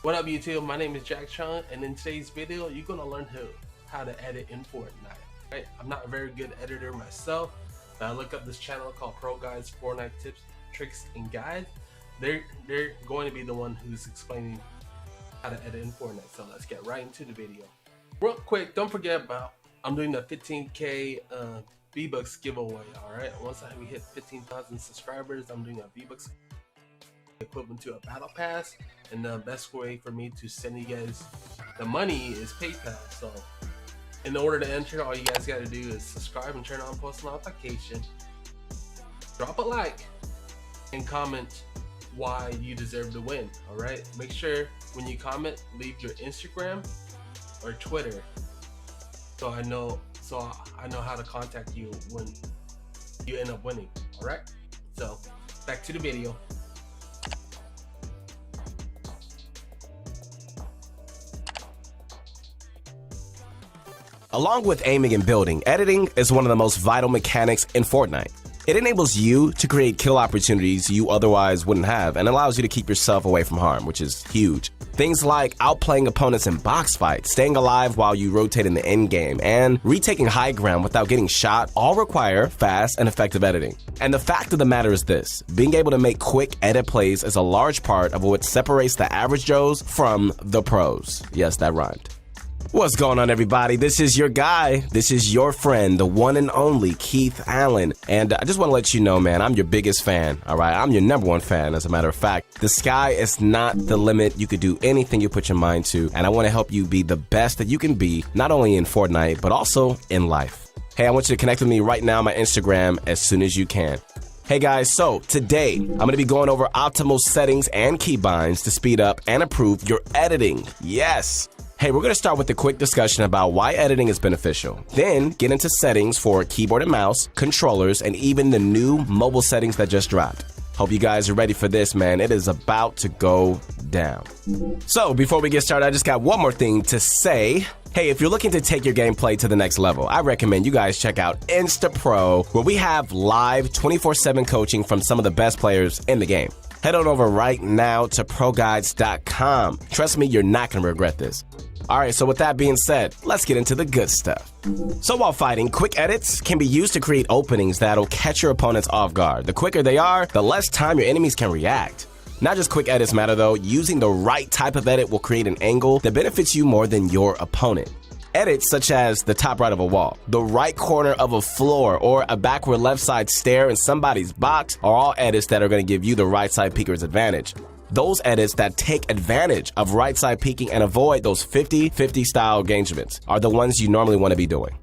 What up YouTube, my name is Jack Truong, and in today's video you're going to learn how to edit in Fortnite. Right? I'm not a very good editor myself, but I look up this channel called ProGuide Fortnite Tips, Tricks, and Guides. They're going to be the one who's explaining how to edit in Fortnite, so let's get right into the video. Real quick, don't forget about I'm doing the 15k V-Bucks giveaway, alright? Once we hit 15,000 subscribers, I'm doing a V-Bucks equivalent to a battle pass, and the best way for me to send you guys the money is PayPal. So in order to enter, all you guys got to do is subscribe and turn on post notification, drop a like, and comment why you deserve to win. All right, make sure when you comment, leave your Instagram or Twitter, so I know how to contact you when you end up winning. All right, so back to the video. Along with aiming and building, editing is one of the most vital mechanics in Fortnite. It enables you to create kill opportunities you otherwise wouldn't have and allows you to keep yourself away from harm, which is huge. Things like outplaying opponents in box fights, staying alive while you rotate in the end game, and retaking high ground without getting shot all require fast and effective editing. And the fact of the matter is this: being able to make quick edit plays is a large part of what separates the average Joes from the pros. Yes, that rhymed. What's going on, everybody? This is your guy. This is your friend, the one and only Keith Allen. And I just want to let you know, man, I'm your biggest fan, all right? I'm your #1 fan, as a matter of fact. The sky is not the limit. You could do anything you put your mind to, and I want to help you be the best that you can be, not only in Fortnite, but also in life. Hey, I want you to connect with me right now on my Instagram as soon as you can. Hey guys, so today I'm going to be going over optimal settings and keybinds to speed up and improve your editing. Yes! Hey, we're going to start with a quick discussion about why editing is beneficial. Then get into settings for keyboard and mouse, controllers, and even the new mobile settings that just dropped. Hope you guys are ready for this, man. It is about to go down. So before we get started, I just got one more thing to say. Hey, if you're looking to take your gameplay to the next level, I recommend you guys check out InstaPro, where we have live 24/7 coaching from some of the best players in the game. Head on over right now to ProGuides.com. Trust me, you're not going to regret this. All right, so with that being said, let's get into the good stuff. So while fighting, quick edits can be used to create openings that'll catch your opponents off guard. The quicker they are, the less time your enemies can react. Not just quick edits matter though. Using the right type of edit will create an angle that benefits you more than your opponent. Edits such as the top right of a wall, the right corner of a floor, or a backward left side stair in somebody's box are all edits that are going to give you the right side peeker's advantage. Those edits that take advantage of right side peeking and avoid those 50-50 style engagements are the ones you normally want to be doing.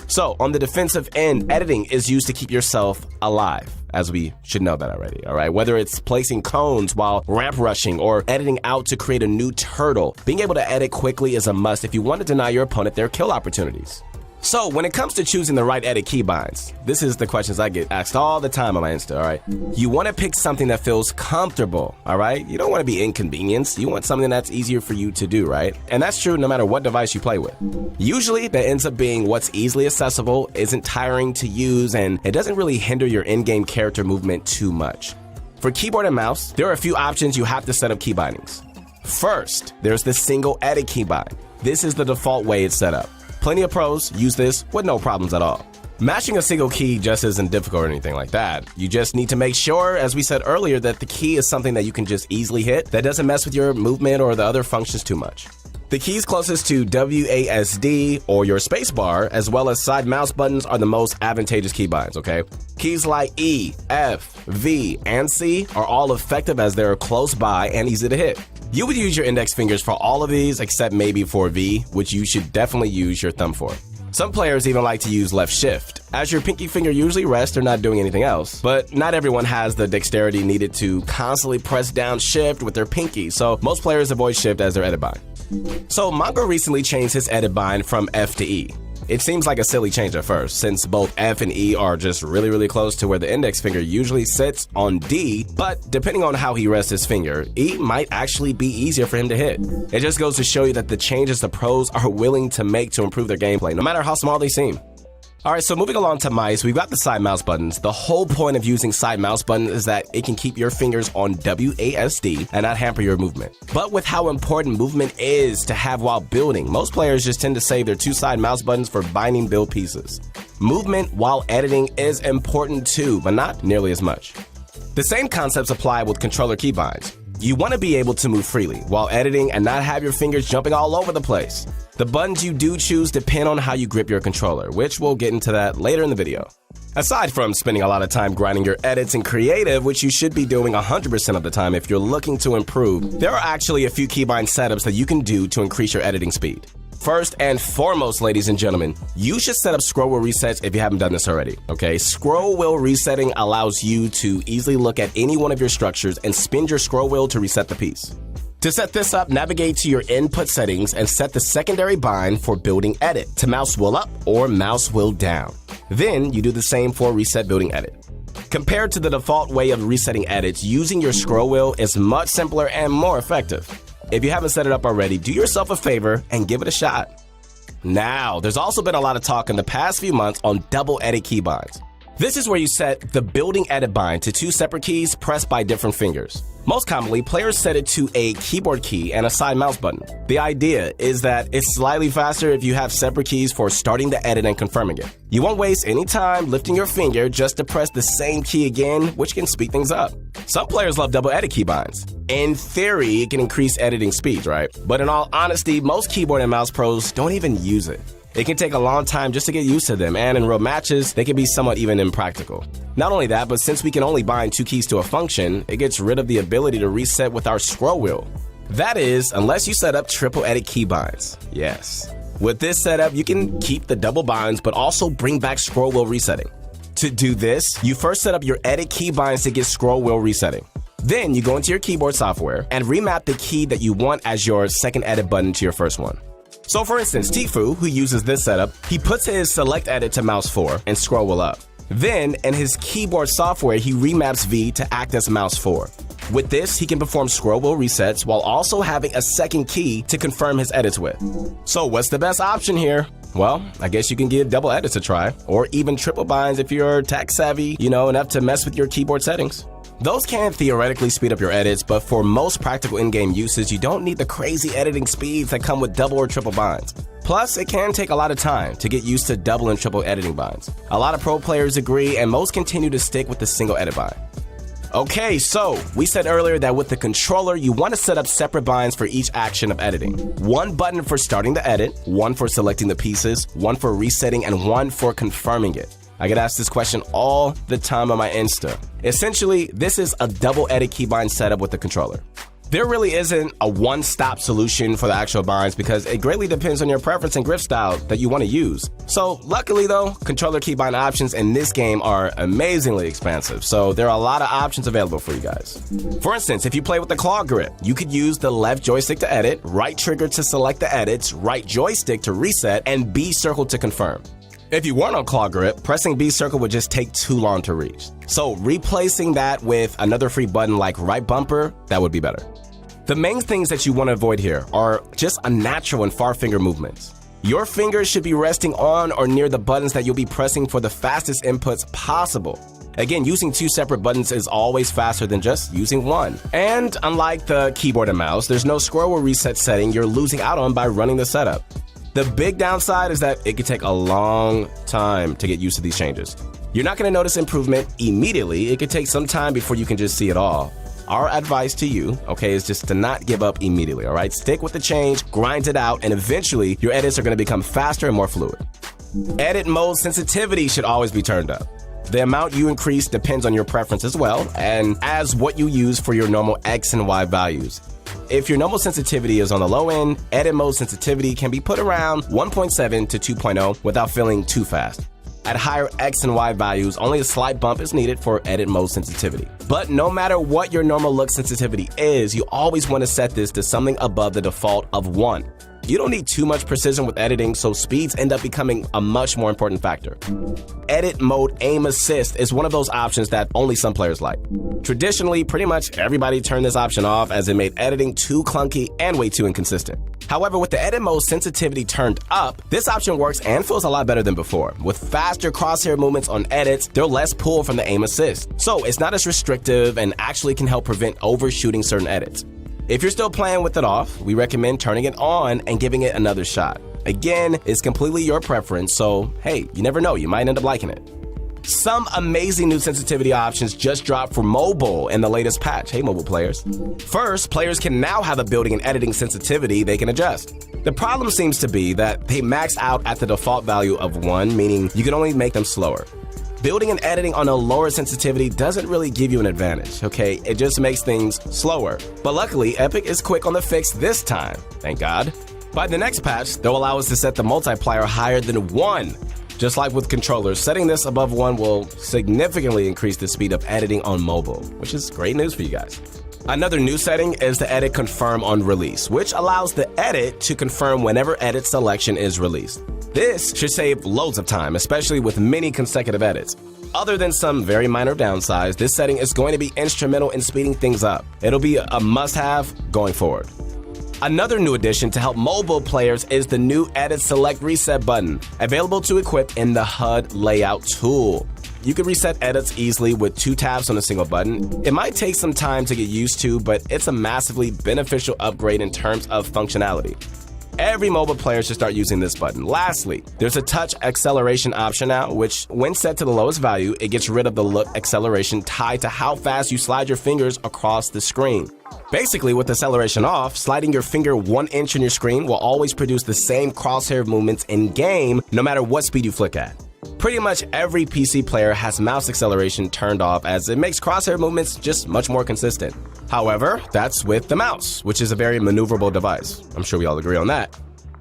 So on the defensive end, editing is used to keep yourself alive, as we should know that already, all right? Whether it's placing cones while ramp rushing or editing out to create a new turtle, being able to edit quickly is a must if you want to deny your opponent their kill opportunities. So when it comes to choosing the right edit keybinds, this is the questions I get asked all the time on my Insta, all right? You want to pick something that feels comfortable, all right? You don't want to be inconvenienced. You want something that's easier for you to do, right? And that's true no matter what device you play with. Usually that ends up being what's easily accessible, isn't tiring to use, and it doesn't really hinder your in-game character movement too much. For keyboard and mouse, there are a few options you have to set up keybindings. First, there's the single edit keybind. This is the default way it's set up. Plenty of pros use this with no problems at all. Mashing a single key just isn't difficult or anything like that. You just need to make sure, as we said earlier, that the key is something that you can just easily hit that doesn't mess with your movement or the other functions too much. The keys closest to WASD or your spacebar, as well as side mouse buttons, are the most advantageous keybinds, okay? Keys like E, F, V, and C are all effective as they're close by and easy to hit. You would use your index fingers for all of these except maybe for V, which you should definitely use your thumb for. Some players even like to use left shift, as your pinky finger usually rests or not doing anything else. But not everyone has the dexterity needed to constantly press down shift with their pinky, so most players avoid shift as their edit bind. So Mongo recently changed his edit bind from F to E. It seems like a silly change at first, since both F and E are just really close to where the index finger usually sits on D, but depending on how he rests his finger, E might actually be easier for him to hit. It just goes to show you that the changes the pros are willing to make to improve their gameplay, no matter how small they seem. Alright, so moving along to mice, we've got the side mouse buttons. The whole point of using side mouse buttons is that it can keep your fingers on WASD and not hamper your movement. But with how important movement is to have while building, most players just tend to save their two side mouse buttons for binding build pieces. Movement while editing is important too, but not nearly as much. The same concepts apply with controller keybinds. You want to be able to move freely while editing and not have your fingers jumping all over the place. The buttons you do choose depend on how you grip your controller, which we'll get into that later in the video. Aside from spending a lot of time grinding your edits in creative, which you should be doing 100% of the time if you're looking to improve, there are actually a few keybind setups that you can do to increase your editing speed. First and foremost, ladies and gentlemen, you should set up scroll wheel resets if you haven't done this already, okay? Scroll wheel resetting allows you to easily look at any one of your structures and spin your scroll wheel to reset the piece. To set this up, navigate to your input settings and set the secondary bind for building edit to mouse wheel up or mouse wheel down. Then you do the same for reset building edit. Compared to the default way of resetting edits, using your scroll wheel is much simpler and more effective. If you haven't set it up already, do yourself a favor and give it a shot. Now, there's also been a lot of talk in the past few months on double edit keybinds. This is where you set the building edit bind to two separate keys pressed by different fingers. Most commonly, players set it to a keyboard key and a side mouse button. The idea is that it's slightly faster if you have separate keys for starting the edit and confirming it. You won't waste any time lifting your finger just to press the same key again, which can speed things up. Some players love double edit keybinds. In theory, it can increase editing speeds, right? But in all honesty, most keyboard and mouse pros don't even use it. It can take a long time just to get used to them, and in real matches, they can be somewhat even impractical. Not only that, but since we can only bind two keys to a function, it gets rid of the ability to reset with our scroll wheel. That is, unless you set up triple edit keybinds. Yes. With this setup, you can keep the double binds, but also bring back scroll wheel resetting. To do this, you first set up your edit keybinds to get scroll wheel resetting. Then you go into your keyboard software and remap the key that you want as your second edit button to your first one. So for instance, Tifu, who uses this setup, he puts his select edit to mouse 4 and scroll wheel up. Then, in his keyboard software, he remaps V to act as mouse 4. With this, he can perform scroll wheel resets while also having a second key to confirm his edits with. So what's the best option here? Well, I guess you can give double edits a try, or even triple binds if you're tech savvy, enough to mess with your keyboard settings. Those can theoretically speed up your edits, but for most practical in-game uses, you don't need the crazy editing speeds that come with double or triple binds. Plus, it can take a lot of time to get used to double and triple editing binds. A lot of pro players agree, and most continue to stick with the single edit bind. Okay, so we said earlier that with the controller, you want to set up separate binds for each action of editing. One button for starting the edit, one for selecting the pieces, one for resetting, and one for confirming it. I get asked this question all the time on my Insta. Essentially, this is a double edit keybind setup with the controller. There really isn't a one-stop solution for the actual binds because it greatly depends on your preference and grip style that you want to use. So luckily though, controller keybind options in this game are amazingly expansive, so there are a lot of options available for you guys. For instance, if you play with the claw grip, you could use the left joystick to edit, right trigger to select the edits, right joystick to reset, and B circle to confirm. If you weren't on claw grip, pressing B circle would just take too long to reach. So replacing that with another free button like right bumper, that would be better. The main things that you want to avoid here are just unnatural and far finger movements. Your fingers should be resting on or near the buttons that you'll be pressing for the fastest inputs possible. Again, using two separate buttons is always faster than just using one. And unlike the keyboard and mouse, there's no scroll wheel reset setting you're losing out on by running the setup. The big downside is that it could take a long time to get used to these changes. You're not going to notice improvement immediately. It could take some time before you can just see it all. Our advice to you, is just to not give up immediately, all right? Stick with the change, grind it out, and eventually your edits are going to become faster and more fluid. Edit mode sensitivity should always be turned up. The amount you increase depends on your preference as well, and as what you use for your normal X and Y values. If your normal sensitivity is on the low end, edit mode sensitivity can be put around 1.7 to 2.0 without feeling too fast. At higher X and Y values, only a slight bump is needed for edit mode sensitivity. But no matter what your normal look sensitivity is, you always want to set this to something above the default of 1. you don't need too much precision with editing, so speeds end up becoming a much more important factor. Edit mode aim assist is one of those options that only some players like. Traditionally, pretty much everybody turned this option off as it made editing too clunky and way too inconsistent. However, with the edit mode sensitivity turned up, this option works and feels a lot better than before. With faster crosshair movements on edits, there's less pull from the aim assist, so it's not as restrictive and actually can help prevent overshooting certain edits. If you're still playing with it off, we recommend turning it on and giving it another shot. Again, it's completely your preference, so hey, you never know, you might end up liking it. Some amazing new sensitivity options just dropped for mobile in the latest patch. Hey, mobile players. First, players can now have a building and editing sensitivity they can adjust. The problem seems to be that they max out at the default value of 1, meaning you can only make them slower. Building and editing on a lower sensitivity doesn't really give you an advantage, okay? It just makes things slower. But luckily, Epic is quick on the fix this time, thank God. By the next patch, they'll allow us to set the multiplier higher than 1. Just like with controllers, setting this above 1 will significantly increase the speed of editing on mobile, which is great news for you guys. Another new setting is the edit confirm on release, which allows the edit to confirm whenever edit selection is released. This should save loads of time, especially with many consecutive edits. Other than some very minor downsides, this setting is going to be instrumental in speeding things up. It'll be a must-have going forward. Another new addition to help mobile players is the new Edit Select Reset button, available to equip in the HUD Layout tool. You can reset edits easily with 2 taps on a single button. It might take some time to get used to, but it's a massively beneficial upgrade in terms of functionality. Every mobile player should start using this button. Lastly, there's a touch acceleration option now, which when set to the lowest value, it gets rid of the look acceleration tied to how fast you slide your fingers across the screen. Basically, with acceleration off, sliding your finger 1 inch on your screen will always produce the same crosshair movements in-game, no matter what speed you flick at. Pretty much every PC player has mouse acceleration turned off as it makes crosshair movements just much more consistent. However, that's with the mouse, which is a very maneuverable device. I'm sure we all agree on that.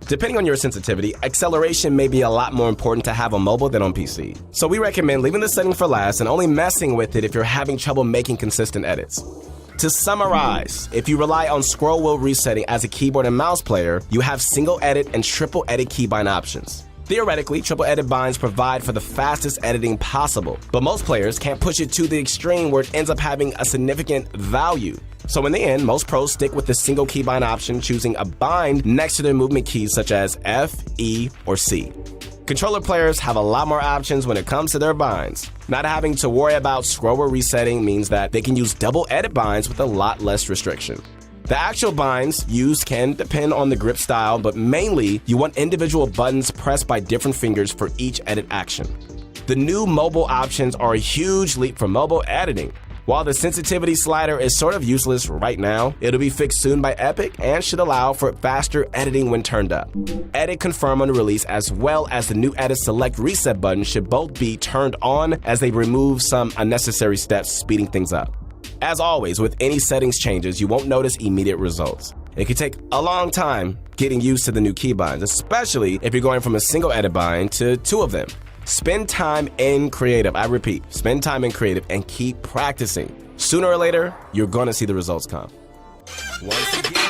Depending on your sensitivity, acceleration may be a lot more important to have on mobile than on PC. So we recommend leaving the setting for last and only messing with it if you're having trouble making consistent edits. To summarize, if you rely on scroll wheel resetting as a keyboard and mouse player, you have single edit and triple edit keybind options. Theoretically, triple edit binds provide for the fastest editing possible, but most players can't push it to the extreme where it ends up having a significant value. So in the end, most pros stick with the single keybind option, choosing a bind next to their movement keys such as F, E, or C. Controller players have a lot more options when it comes to their binds. Not having to worry about scroll wheel resetting means that they can use double edit binds with a lot less restriction. The actual binds used can depend on the grip style, but mainly you want individual buttons pressed by different fingers for each edit action. The new mobile options are a huge leap for mobile editing. While the sensitivity slider is sort of useless right now, it'll be fixed soon by Epic and should allow for faster editing when turned up. Edit confirm on release as well as the new Edit Select Reset button should both be turned on as they remove some unnecessary steps speeding things up. As always, with any settings changes, you won't notice immediate results. It could take a long time getting used to the new keybinds, especially if you're going from a single edit bind to 2 of them. Spend time in creative. I repeat, spend time in creative and keep practicing. Sooner or later, you're going to see the results come. Once again,